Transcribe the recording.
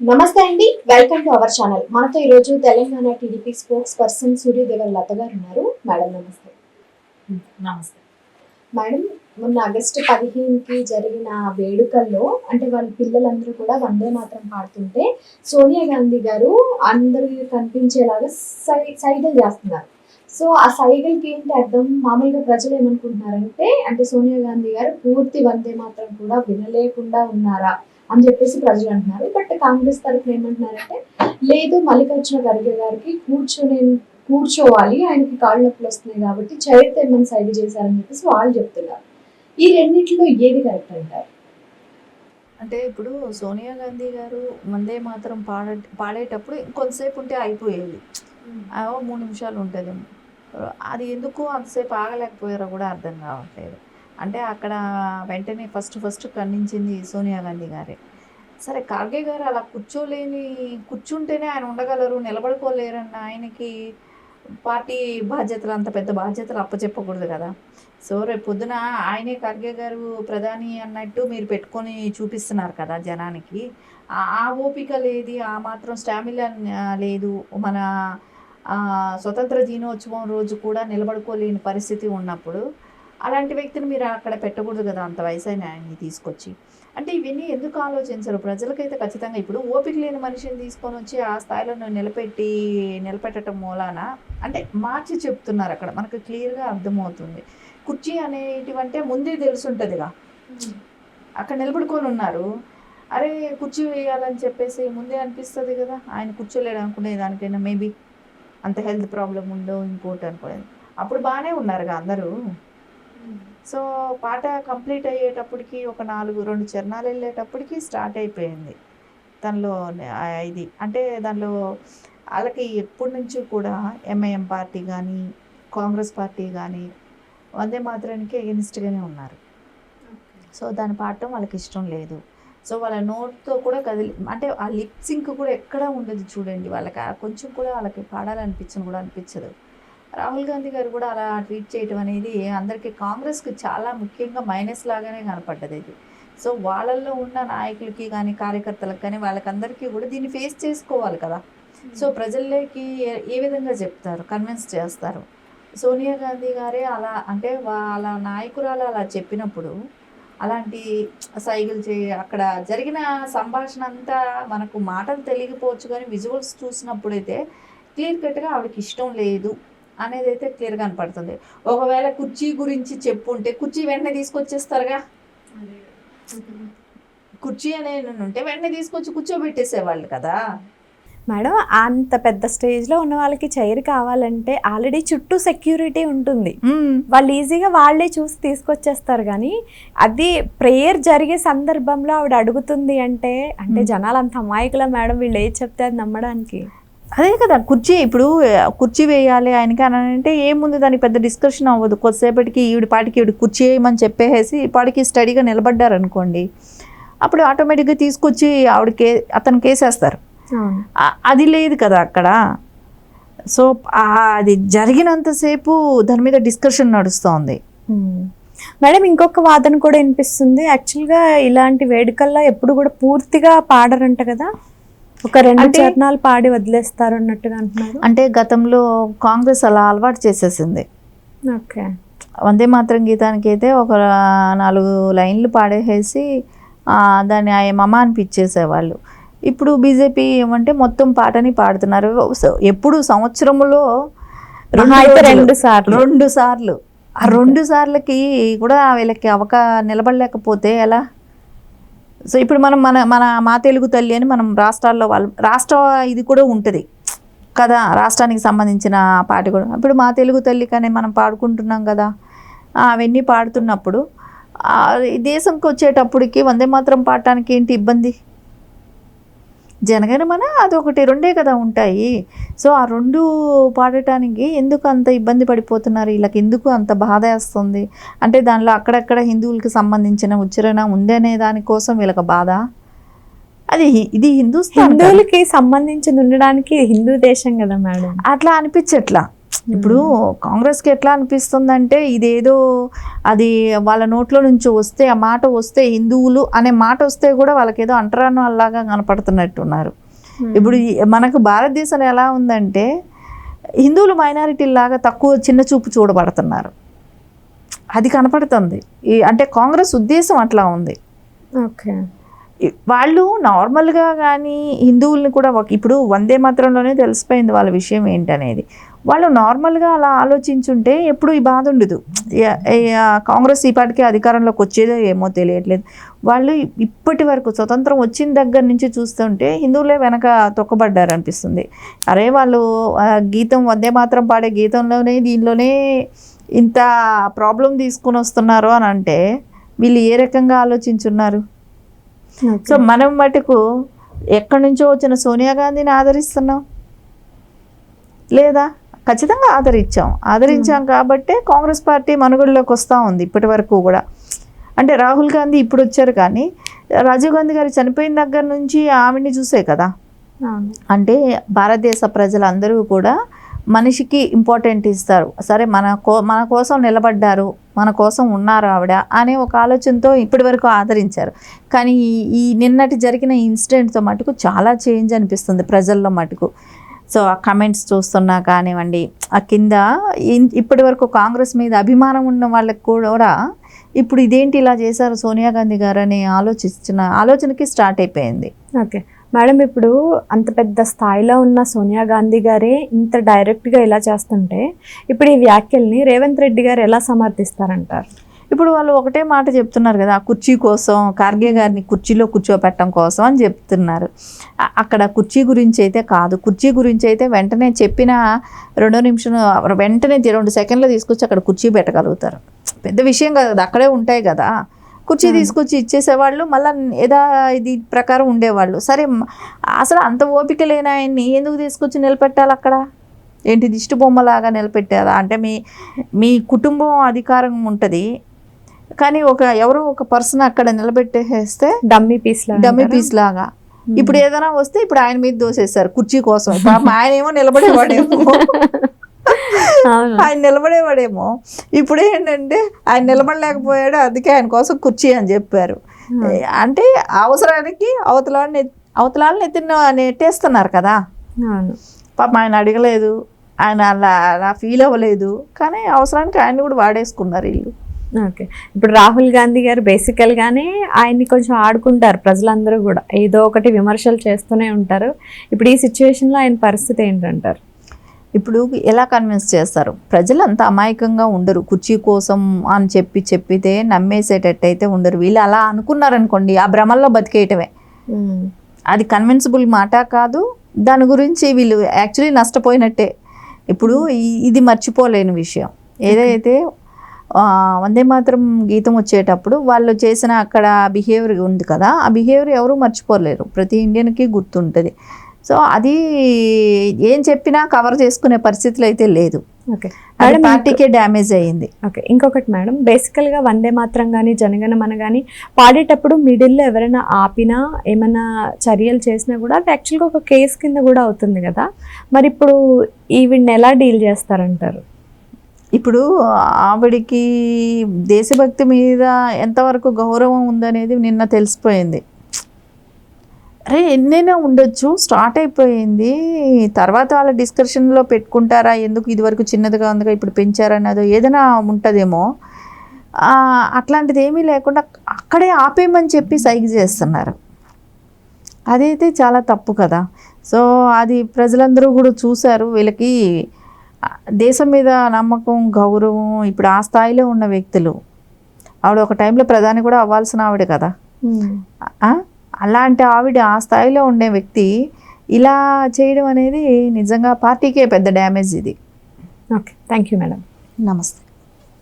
నమస్తే అండి, welcome to our channel. మనతో ఈరోజు తెలంగాణ టీడీపీ స్పోక్స్ పర్సన్ సూర్యదేవర్ లత గారు ఉన్నారు. మేడం నమస్తే. నమస్తే మేడం, మొన్న ఆగస్టు 15కి జరిగిన వేడుకల్లో అంటే వాళ్ళ పిల్లలందరూ కూడా వందే మాత్రం పాడుతుంటే సోనియా గాంధీ గారు అందరికి కనిపించేలాగా సైగలు చేస్తున్నారు. సో ఆ సైగలకి ఏంటి అర్థం? మామూలుగా ప్రజలు ఏమనుకుంటున్నారంటే అంటే సోనియా గాంధీ గారు పూర్తి వందే మాత్రం కూడా వినలేకుండా ఉన్నారా అని చెప్పేసి ప్రజలు అంటున్నారు. బట్ కాంగ్రెస్ తరఫున ఏమంటున్నారంటే లేదు, మల్లికార్జున ఖర్గే గారికి కూర్చోవాలి, ఆయనకి కాళ్ళు నొప్పులు వస్తున్నాయి కాబట్టి చైర్ తెమ్మని సైడ్ చేశారని చెప్పేసి వాళ్ళు చెప్తున్నారు. ఈ రెండింటిలో ఏది కరెక్ట్ అంటారు? అంటే ఇప్పుడు సోనియా గాంధీ గారు వందే మాత్రం పాడేటప్పుడు కొంతసేపు ఉంటే అయిపోయేది. 3 నిమిషాలు ఉంటుంది. అది ఎందుకు అంతసేపు ఆగలేకపోయారో కూడా అర్థం కావట్లేదు. అంటే అక్కడ వెంటనే ఫస్ట్ ఖండించింది సోనియా గాంధీ గారే. సరే, ఖర్గే గారు అలా కూర్చుంటేనే ఆయన ఉండగలరు, నిలబడుకోలేరన్న ఆయనకి పార్టీ బాధ్యతలు, అంత పెద్ద బాధ్యతలు అప్పచెప్పకూడదు కదా. సో రేపు పొద్దున ఆయనే ఖర్గే గారు ప్రధాని అన్నట్టు మీరు పెట్టుకొని చూపిస్తున్నారు కదా జనానికి. ఆ ఓపిక లేదు, ఆ మాత్రం స్టామినా లేదు. మన స్వతంత్ర దినోత్సవం రోజు కూడా నిలబడుకోలేని పరిస్థితి ఉన్నప్పుడు అలాంటి వ్యక్తిని మీరు అక్కడ పెట్టకూడదు కదా, అంత వయసైన ఆయన్ని తీసుకొచ్చి. అంటే ఇవన్నీ ఎందుకు ఆలోచించరు? ప్రజలకైతే ఖచ్చితంగా ఇప్పుడు ఓపిక లేని మనిషిని తీసుకొని వచ్చి ఆ స్థాయిలో నిలబెట్టడం మూలాన అంటే మార్చి చెప్తున్నారు. అక్కడ మనకు క్లియర్గా అర్థమవుతుంది. కుర్చీ అనేటివంటే ముందే తెలుసుంటుందిగా, అక్కడ నిలబడుకొని ఉన్నారు. అరే కుర్చీ వేయాలని చెప్పేసి ముందే అనిపిస్తుంది కదా. ఆయన కూర్చోలేడు అనుకునే దానికైనా మేబీ అంత హెల్త్ ప్రాబ్లం ఉందో ఇంకోటి అనుకునేది. అప్పుడు బాగానే ఉన్నారుగా అందరూ. సో పాట కంప్లీట్ అయ్యేటప్పటికి ఒక 2 చరణాలు వెళ్ళేటప్పటికి స్టార్ట్ అయిపోయింది దానిలో. ఇది అంటే దానిలో వాళ్ళకి ఎప్పటి నుంచి కూడా ఎంఐఎం పార్టీ కానీ కాంగ్రెస్ పార్టీ కానీ వందే మాత్రానికి ఎగెనిస్ట్గానే ఉన్నారు. సో దాన్ని పాడటం వాళ్ళకి ఇష్టం లేదు. సో వాళ్ళ నోట్తో కూడా అంటే ఆ లిప్ సింక్ కూడా ఎక్కడ ఉండదు చూడండి. వాళ్ళకి కొంచెం కూడా వాళ్ళకి అనిపించదు. రాహుల్ గాంధీ గారు కూడా అలా ట్వీట్ చేయడం అనేది అందరికీ, కాంగ్రెస్కి చాలా ముఖ్యంగా మైనస్ లాగానే కనపడ్డది ఇది. సో వాళ్ళల్లో ఉన్న నాయకులకి కానీ కార్యకర్తలకు కానీ వాళ్ళకందరికీ కూడా దీన్ని ఫేస్ చేసుకోవాలి కదా. సో ప్రజల్లోకి ఏ విధంగా చెప్తారు, కన్విన్స్ చేస్తారు? సోనియా గాంధీ గారే అలా అంటే వాళ్ళ నాయకురాలు అలా చెప్పినప్పుడు అలాంటి సైగలు అక్కడ జరిగిన సంభాషణ అంతా మనకు మాటలు తెలియకపోవచ్చు, కానీ విజువల్స్ చూసినప్పుడైతే క్లియర్ కట్గా ఆవిడకి ఇష్టం లేదు అనేది అయితే క్లియర్గా కనపడుతుంది. ఒకవేళ కుర్చీ గురించి చెప్పుంటే కుర్చీ వెంటనే తీసుకొచ్చేస్తారుగా. కుర్చీ అనేది ఉంటే వెంటనే తీసుకొచ్చి కూర్చోబెట్టేసేవాళ్ళు కదా. మేడం, అంత పెద్ద స్టేజ్లో ఉన్న వాళ్ళకి చైర్ కావాలంటే ఆల్రెడీ చుట్టూ సెక్యూరిటీ ఉంటుంది. వాళ్ళు ఈజీగా వాళ్ళే చూసి తీసుకొచ్చేస్తారు. కానీ అది ప్రేయర్ జరిగే సందర్భంలో ఆవిడ అడుగుతుంది అంటే జనాలు అంత అమాయకుల మేడం, వీళ్ళు ఏది చెప్తే అది నమ్మడానికి. అదే కదా, కుర్చీ వేయాలి ఆయనకి అని అంటే ఏముంది, దానికి పెద్ద డిస్కషన్ అవ్వదు. కొద్దిసేపటికి ఈవిడ కుర్చీ వేయమని చెప్పేసి పాడికి స్టడీగా నిలబడ్డారు అనుకోండి, అప్పుడు ఆటోమేటిక్గా తీసుకొచ్చి అతను కేసేస్తారు. అది లేదు కదా అక్కడ. సో అది జరిగినంతసేపు దాని మీద డిస్కషన్ నడుస్తోంది. మేడం, ఇంకొక వాదన కూడా వినిపిస్తుంది. యాక్చువల్గా ఇలాంటి వేడుకల్లో ఎప్పుడు కూడా పూర్తిగా పాడరంట కదా, ఒక 2 చరణాలు పాడి వదిలేస్తారు అన్నట్టుగా అంటున్నారు. అంటే గతంలో కాంగ్రెస్ అలా అలవాటు చేసేసింది. ఓకే, వందే మాత్రం గీతానికి అయితే ఒక 4 లైన్లు పాడేసి దాన్ని మమ అనిపించేసేవాళ్ళు. ఇప్పుడు బీజేపీ ఏమంటే మొత్తం పాటని పాడుతున్నారు. ఎప్పుడు సంవత్సరంలో 2 సార్లు. ఆ 2 సార్లకి కూడా వీళ్ళకి నిలబడలేకపోతే ఎలా? సో ఇప్పుడు మా తెలుగు తల్లి అని మనం రాష్ట్ర ఇది కూడా ఉంటుంది కదా, రాష్ట్రానికి సంబంధించిన పాట కూడా. ఇప్పుడు మా తెలుగు తల్లి కానీ మనం పాడుకుంటున్నాం కదా, అవన్నీ పాడుతున్నప్పుడు దేశంకి వచ్చేటప్పటికి వందే మాత్రం పాడటానికి ఏంటి ఇబ్బంది? జనగణమన అదొకటి 2 కదా ఉంటాయి. సో ఆ 2 పాడటానికి ఎందుకు అంత ఇబ్బంది పడిపోతున్నారు? వీళ్ళకి ఎందుకు అంత బాధ వేస్తుంది? అంటే దానిలో అక్కడక్కడ హిందువులకి సంబంధించిన ఉచ్చారణ ఉందనే దానికోసం వీళ్ళకి బాధ. ఇది హిందువులకి సంబంధించి ఉండడానికి హిందూ దేశం కదా మేడం, అట్లా అనిపించట్లా. ఇప్పుడు కాంగ్రెస్కి ఎట్లా అనిపిస్తుందంటే ఇదేదో అది వాళ్ళ నోట్లో నుంచి వస్తే ఆ మాట వస్తే హిందువులు అనే మాట వస్తే కూడా వాళ్ళకి ఏదో అంటరాను అలాగా కనపడుతున్నట్టున్నారు. ఇప్పుడు మనకు భారతదేశం ఎలా ఉందంటే హిందువులు మైనారిటీ లాగా తక్కువ చిన్న చూపు చూడబడుతున్నారు, అది కనపడుతుంది. అంటే కాంగ్రెస్ ఉద్దేశం అట్లా ఉంది. ఓకే, వాళ్ళు నార్మల్గా కానీ హిందువుల్ని కూడా ఇప్పుడు వందే మాత్రంలోనే తెలిసిపోయింది వాళ్ళ విషయం ఏంటనేది. వాళ్ళు నార్మల్గా అలా ఆలోచించుంటే ఎప్పుడు ఈ బాధ ఉండదు. కాంగ్రెస్ ఈ పాటికి అధికారంలోకి వచ్చేదో ఏమో తెలియట్లేదు. వాళ్ళు ఇప్పటి వరకు స్వతంత్రం వచ్చిన దగ్గర నుంచి చూస్తుంటే హిందువులే వెనక తొక్కబడ్డారు అనిపిస్తుంది. అరే వాళ్ళు గీతం వందే మాత్రం పాడే గీతంలోనే దీనిలోనే ఇంత ప్రాబ్లం తీసుకుని వస్తున్నారు అని అంటే వీళ్ళు ఏ రకంగా ఆలోచించున్నారు? సో మనం మటుకు ఎక్కడి నుంచో వచ్చిన సోనియా గాంధీని ఆదరిస్తున్నాం లేదా? ఖచ్చితంగా ఆదరించాం కాబట్టే కాంగ్రెస్ పార్టీ మనుగడలోకి వస్తూ ఉంది ఇప్పటి వరకు కూడా. అంటే రాహుల్ గాంధీ ఇప్పుడు వచ్చారు కానీ రాజీవ్ గాంధీ గారు చనిపోయిన దగ్గర నుంచి ఆవిడ్ని చూసే కదా. అంటే భారతదేశ ప్రజలందరూ కూడా మనిషికి ఇంపార్టెంట్ ఇస్తారు. సరే మన కోసం నిలబడ్డారు, మన కోసం ఉన్నారు ఆవిడ అనే ఒక ఆలోచనతో ఇప్పటి వరకు ఆదరించారు. కానీ ఈ నిన్నటి జరిగిన ఇన్సిడెంట్తో మటుకు చాలా చేంజ్ అనిపిస్తుంది ప్రజల్లో మటుకు. సో ఆ కమెంట్స్ చూస్తున్నా కానివ్వండి, ఆ కింద ఇప్పటి వరకు కాంగ్రెస్ మీద అభిమానం ఉన్న వాళ్ళకి కూడా ఇప్పుడు ఇదేంటి ఇలా చేశారు సోనియా గాంధీ గారు అని ఆలోచనకి స్టార్ట్ అయిపోయింది. ఓకే మేడం, ఇప్పుడు అంత పెద్ద స్థాయిలో ఉన్న సోనియా గాంధీ గారే ఇంత డైరెక్ట్గా ఇలా చేస్తుంటే ఇప్పుడు ఈ వ్యాఖ్యల్ని రేవంత్ రెడ్డి గారు ఎలా సమర్థిస్తారంటారు? ఇప్పుడు వాళ్ళు ఒకటే మాట చెప్తున్నారు కదా, కుర్చీ కోసం, ఖార్గే గారిని కుర్చీలో కూర్చోపెట్టడం కోసం అని చెప్తున్నారు. అక్కడ కుర్చీ గురించి అయితే కాదు. కుర్చీ గురించి అయితే వెంటనే చెప్పిన 2 నిమిషం వెంటనే 2 సెకండ్లు తీసుకొచ్చి అక్కడ కుర్చీ పెట్టగలుగుతారు. పెద్ద విషయం కదా, అక్కడే ఉంటాయి కదా. కుర్చీ తీసుకొచ్చి ఇచ్చేసేవాళ్ళు, మళ్ళీ ఇది ప్రకారం ఉండేవాళ్ళు. సరే అసలు అంత ఓపిక లేని ఆయన్ని ఎందుకు తీసుకొచ్చి నిలబెట్టాలి అక్కడ? ఏంటి దిష్టి బొమ్మలాగా నిలబెట్టారా? అంటే మీ కుటుంబం అధికారం ఉంటుంది కానీ ఎవరో ఒక పర్సన్ అక్కడ నిలబెట్టేస్తే డమ్మీ పీస్ లాగా. ఇప్పుడు ఏదైనా వస్తే ఇప్పుడు ఆయన మీద దోసేస్తారు కుర్చీ కోసం. ఆయన ఏమో నిలబడేవాడేమో. ఇప్పుడు ఏంటంటే ఆయన నిలబడలేకపోయాడు, అందుకే ఆయన కోసం కుర్చీ అని చెప్పారు. అంటే అవసరానికి అవతలాన్ని నెట్టేస్తున్నారు కదా. పాపం ఆయన అడగలేదు, ఆయన అలా ఫీల్ అవ్వలేదు, కానీ అవసరానికి ఆయన్ని కూడా వాడేసుకున్నారు వీళ్ళు. ఓకే, ఇప్పుడు రాహుల్ గాంధీ గారు బేసికల్గానే ఆయన్ని కొంచెం ఆడుకుంటారు, ప్రజలందరూ కూడా ఏదో ఒకటి విమర్శలు చేస్తూనే ఉంటారు. ఇప్పుడు ఈ సిచ్యువేషన్లో ఆయన పరిస్థితి ఏంటంటారు? ఇప్పుడు ఎలా కన్విన్స్ చేస్తారు? ప్రజలు అంత అమాయకంగా ఉండరు. కుర్చీ కోసం అని చెప్పితే నమ్మేసేటట్టయితే ఉండరు. వీళ్ళు అలా అనుకున్నారనుకోండి, ఆ భ్రమల్లో బతికేయటమే. అది కన్విన్సిబుల్ మాట కాదు. దాని గురించి వీళ్ళు యాక్చువల్లీ నష్టపోయినట్టే. ఇప్పుడు ఇది మర్చిపోలేని విషయం. ఏదైతే వందే మాత్రం గీతం వచ్చేటప్పుడు వాళ్ళు చేసిన అక్కడ బిహేవియర్ ఉంది కదా, ఆ బిహేవియర్ ఎవరు మర్చిపోలేరు, ప్రతి ఇండియన్కి గుర్తుంటుంది. సో అది ఏం చెప్పినా కవర్ చేసుకునే పరిస్థితులు అయితే లేదు. ఓకే, అది పార్టీకే డ్యామేజ్ అయ్యింది. ఓకే, ఇంకొకటి మేడం, బేసికల్గా వందే మాత్రం కానీ జనగణమన కానీ పాడేటప్పుడు మిడిల్లో ఎవరైనా ఆపినా ఏమైనా చర్యలు చేసినా కూడా అది యాక్చువల్గా ఒక కేసు కింద కూడా అవుతుంది కదా. మరి ఇప్పుడు ఈవిడ్ని ఎలా డీల్ చేస్తారంటారు? ఇప్పుడు ఆవిడికి దేశభక్తి మీద ఎంతవరకు గౌరవం ఉందనేది నిన్న తెలిసిపోయింది. అరే ఎన్నైనా ఉండొచ్చు, స్టార్ట్ అయిపోయింది. తర్వాత వాళ్ళ డిస్కషన్లో పెట్టుకుంటారా, ఎందుకు ఇదివరకు చిన్నదిగా ఉందిగా ఇప్పుడు పెంచారన్నదో ఏదైనా ఉంటుందేమో. అట్లాంటిది ఏమీ లేకుండా అక్కడే ఆపేయమని చెప్పి సైగ చేస్తున్నారు. అదైతే చాలా తప్పు కదా. సో అది ప్రజలందరూ కూడా చూశారు. వీళ్ళకి దేశం మీద నమ్మకం, గౌరవం, ఇప్పుడు ఆ స్థాయిలో ఉన్న వ్యక్తులు, ఆవిడ ఒక టైంలో ప్రధాని కూడా అవ్వాల్సిన ఆవిడ కదా. అలాంటి ఆవిడ ఆ స్థాయిలో ఉండే వ్యక్తి ఇలా చేయడం అనేది నిజంగా పార్టీకే పెద్ద డ్యామేజ్ ఇది. Okay, thank you madam. నమస్తే.